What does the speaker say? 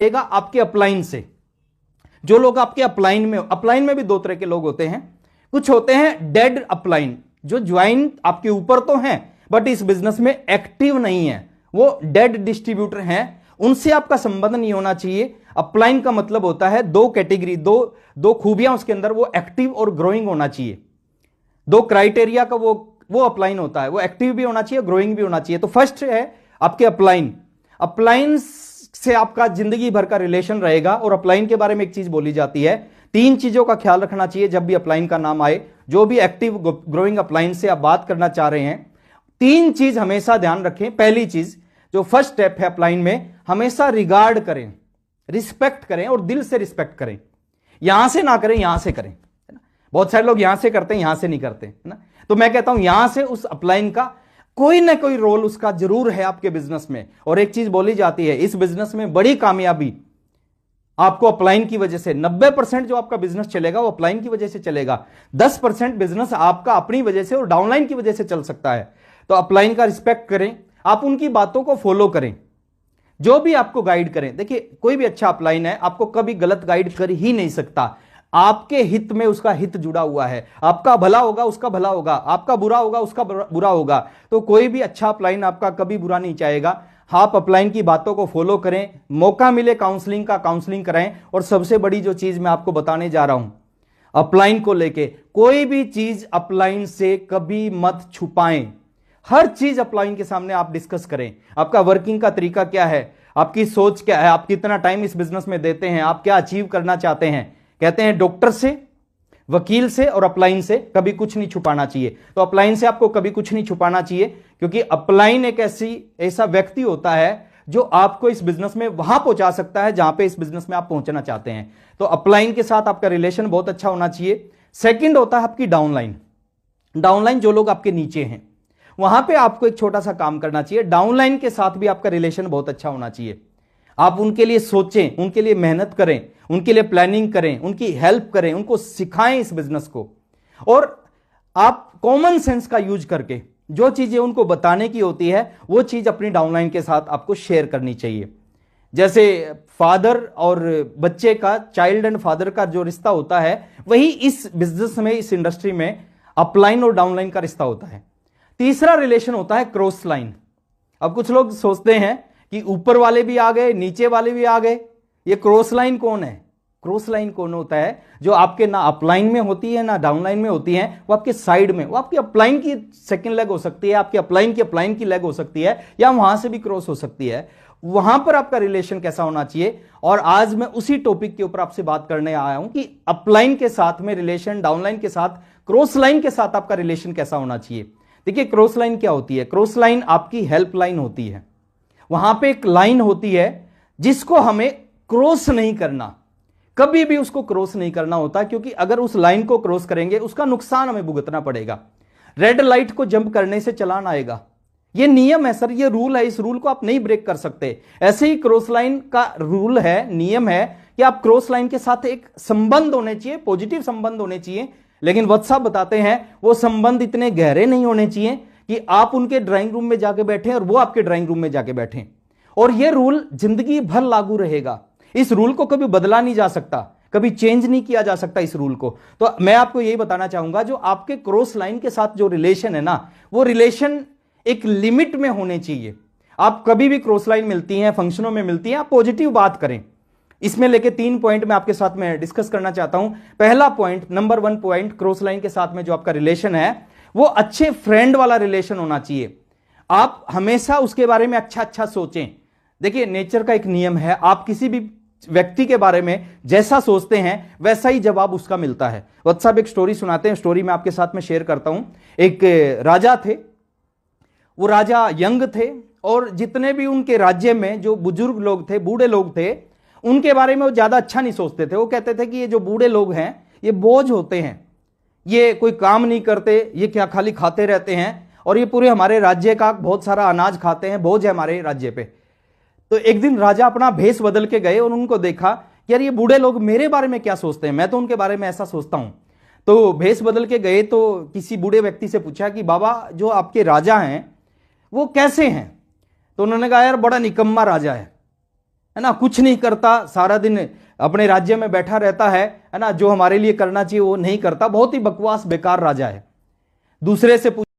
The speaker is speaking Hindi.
रहेगा आपके अपलाइन से। जो लोग आपके अपलाइन में भी दो तरह के लोग होते हैं। कुछ होते हैं डेड अपलाइन, जो ज्वाइन आपके ऊपर तो हैं बट इस बिजनेस में एक्टिव नहीं है, वो डेड डिस्ट्रीब्यूटर हैं, उनसे आपका संबंध नहीं होना चाहिए। अपलाइन का मतलब होता है दो कैटेगरी, दो खूबियां उसके अंदर, वो एक्टिव और ग्रोइंग होना चाहिए। दो क्राइटेरिया का वो अपलाइन होता है, वो एक्टिव भी होना चाहिए, ग्रोइंग भी होना चाहिए। तो फर्स्ट है आपके अपलाइन। अपलाइन से आपका जिंदगी भर का रिलेशन रहेगा। और अपलाइन के बारे में एक चीज बोली जाती है, तीन चीजों का ख्याल रखना चाहिए जब भी अपलाइन का नाम आए। जो भी एक्टिव ग्रोइंग अपलाइन से आप बात करना चाह रहे हैं, तीन चीज हमेशा ध्यान रखें। पहली चीज, जो फर्स्ट स्टेप है अपलाइन में, हमेशा रिगार्ड करें, रिस्पेक्ट करें और दिल से रिस्पेक्ट करें। यहां से ना करें, यहां से करें। बहुत सारे लोग यहां से करते हैं, यहां से नहीं करते, है ना। तो मैं कहता हूं यहां से उस अपलाइन का कोई ना कोई रोल उसका जरूर है आपके बिजनेस में। और एक चीज बोली जाती है, इस बिजनेस में बड़ी कामयाबी आपको अपलाइन की वजह से, 90% जो आपका बिजनेस चलेगा वो अपलाइन की वजह से चलेगा। 10% बिजनेस आपका अपनी वजह से और डाउनलाइन की वजह से चल सकता है। तो अपलाइन का रिस्पेक्ट करें, आप उनकी बातों को फॉलो करें, जो भी आपको गाइड करें। देखिए, कोई भी अच्छा अपलाइन है आपको कभी गलत गाइड कर ही नहीं सकता। आपके हित में उसका हित जुड़ा हुआ है। आपका भला होगा उसका भला होगा, आपका बुरा होगा उसका बुरा होगा। तो कोई भी अच्छा अपलाइन आपका कभी बुरा नहीं चाहेगा। आप अपलाइन की बातों को फॉलो करें, मौका मिले काउंसलिंग का, काउंसलिंग कराएं। और सबसे बड़ी जो चीज मैं आपको बताने जा रहा हूं अपलाइन को लेके, कोई भी चीज अपलाइन से कभी मत छुपाएं। हर चीज अपलाइन के सामने आप डिस्कस करें। आपका वर्किंग का तरीका क्या है, आपकी सोच क्या है, आप कितना टाइम इस बिजनेस में देते हैं, आप क्या अचीव करना चाहते हैं। कहते हैं डॉक्टर से, वकील से और अपलाइन से कभी कुछ नहीं छुपाना चाहिए। तो अपलाइन से आपको कभी कुछ नहीं छुपाना चाहिए, क्योंकि अपलाइन एक ऐसा व्यक्ति होता है जो आपको इस बिजनेस में वहां पहुंचा सकता है जहां पे इस बिजनेस में आप पहुंचना चाहते हैं। तो अपलाइन के साथ आपका रिलेशन बहुत अच्छा होना चाहिए। सेकंड होता है आपकी डाउनलाइन। डाउनलाइन जो लोग आपके नीचे हैं, वहां पे आपको एक छोटा सा काम करना चाहिए। डाउनलाइन के साथ भी आपका रिलेशन बहुत अच्छा होना चाहिए। आप उनके लिए सोचें, उनके लिए मेहनत करें, उनके लिए प्लानिंग करें, उनकी हेल्प करें, उनको सिखाएं इस बिजनेस को। और आप कॉमन सेंस का यूज करके जो चीजें उनको बताने की होती है वो चीज अपनी डाउनलाइन के साथ आपको शेयर करनी चाहिए। जैसे फादर और बच्चे का, चाइल्ड एंड फादर का जो रिश्ता होता है, वही इस बिजनेस में, इस इंडस्ट्री में अपलाइन और डाउनलाइन का रिश्ता होता है। तीसरा रिलेशन होता है क्रॉस लाइन। अब कुछ लोग सोचते हैं कि ऊपर वाले भी आ गए, नीचे वाले भी आ गए, ये क्रॉस लाइन कौन है? क्रॉस लाइन कौन होता है? जो आपके ना अपलाइन में होती है ना डाउनलाइन में होती है, वो आपके साइड में, वो आपकी अपलाइन की सेकंड लेग हो सकती है, आपकी अपलाइन की लेग हो सकती है, या वहां से भी क्रॉस हो सकती है। वहां पर आपका रिलेशन कैसा होना चाहिए? और आज मैं उसी टॉपिक के ऊपर आपसे बात करने आया हूं कि अपलाइन के साथ में रिलेशन, डाउनलाइन के साथ, क्रॉस लाइन के साथ आपका रिलेशन कैसा होना चाहिए। देखिए, क्रॉस लाइन क्या होती है? क्रॉस लाइन आपकी हेल्प लाइन होती है। वहां पे एक लाइन होती है जिसको हमें क्रॉस नहीं करना, कभी भी उसको क्रॉस नहीं करना होता, क्योंकि अगर उस लाइन को क्रॉस करेंगे उसका नुकसान हमें भुगतना पड़ेगा। रेड लाइट को जंप करने से चालान आएगा, ये नियम है सर, ये रूल है, इस रूल को आप नहीं ब्रेक कर सकते। ऐसे ही क्रॉस लाइन का रूल है, नियम है कि आप क्रॉस लाइन के साथ एक संबंध होने चाहिए, पॉजिटिव संबंध होने चाहिए। लेकिन वत्स साहब बताते हैं वो संबंध इतने गहरे नहीं होने चाहिए कि आप उनके ड्राइंग रूम में जाके बैठे और वो आपके ड्राइंग रूम में जाके बैठे। और ये रूल जिंदगी भर लागू रहेगा। इस रूल को कभी बदला नहीं जा सकता, कभी चेंज नहीं किया जा सकता इस रूल को। तो मैं आपको यही बताना चाहूंगा, जो आपके क्रॉस लाइन के साथ जो रिलेशन है ना, वो रिलेशन एक लिमिट में होने चाहिए। आप कभी भी क्रॉस लाइन मिलती हैं, फंक्शनों में मिलती हैं, आप पॉजिटिव बात करें। इसमें लेके 3 पॉइंट मैं आपके साथ में डिस्कस करना चाहता हूं। पहला point, number 1 point, cross line के साथ में जो आपका रिलेशन है वो अच्छे फ्रेंड वाला रिलेशन होना चाहिए। आप हमेशा उसके बारे में अच्छा अच्छा सोचें। देखिए, नेचर का एक नियम है, आप किसी भी व्यक्ति के बारे में जैसा सोचते हैं वैसा ही जवाब उसका मिलता है। वत्स साहब एक स्टोरी सुनाते हैं, स्टोरी मैं आपके साथ में शेयर करता हूं। एक राजा थे, वो राजा यंग थे और जितने भी उनके राज्य में जो बुजुर्ग लोग थे, बूढ़े लोग थे, उनके बारे में वो ज्यादा अच्छा नहीं सोचते थे। वो कहते थे कि ये जो बूढ़े लोग हैं ये बोझ होते हैं, ये कोई काम नहीं करते, ये क्या खाली खाते रहते हैं, और ये पूरे हमारे राज्य का बहुत सारा अनाज खाते हैं, बोझ है हमारे राज्य पे। तो एक दिन राजा अपना भेष बदल के गए और उनको देखा कि यार ये बूढ़े लोग मेरे बारे में क्या सोचते हैं, मैं तो उनके बारे में ऐसा सोचता हूं। तो भेष बदल के गए तो किसी बूढ़े व्यक्ति से पूछा कि बाबा जो आपके राजा हैं वो कैसे हैं? तो उन्होंने कहा यार बड़ा निकम्मा राजा है। है ना, कुछ नहीं करता, सारा दिन अपने राज्य में बैठा रहता है ना, जो हमारे लिए करना चाहिए वो नहीं करता, बहुत ही बकवास बेकार राजा है। दूसरे से